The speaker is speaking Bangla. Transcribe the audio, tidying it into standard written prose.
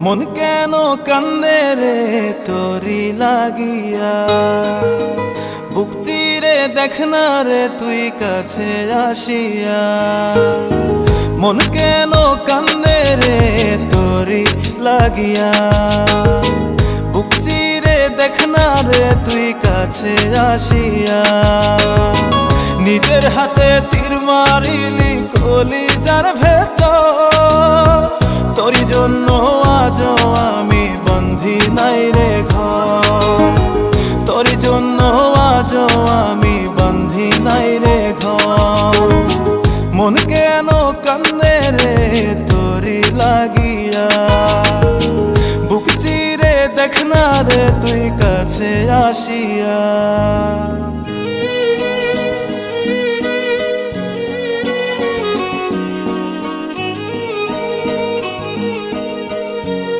মন কেন কান্দে রে তোরি লাগিয়া, বুক চিরে দেখ না রে তুই কাছে আসিয়া। মন কেন কান্দে রে তোরি লাগিয়া, বুক চিরে দেখ না রে তুই কাছে আসিয়া। নিজের হাতে তীর মারিলি কলিজার ভেতর, তোরি জন্য আজও আমি বন্ধি নাই রে ঘর, তোরি জন্য আজও আমি বন্ধি নাই রে ঘর। মন কেন কান্দে রে তোরি লাগিয়া, বুক চিরে দেখ না রে তুই কাছে আসিয়া।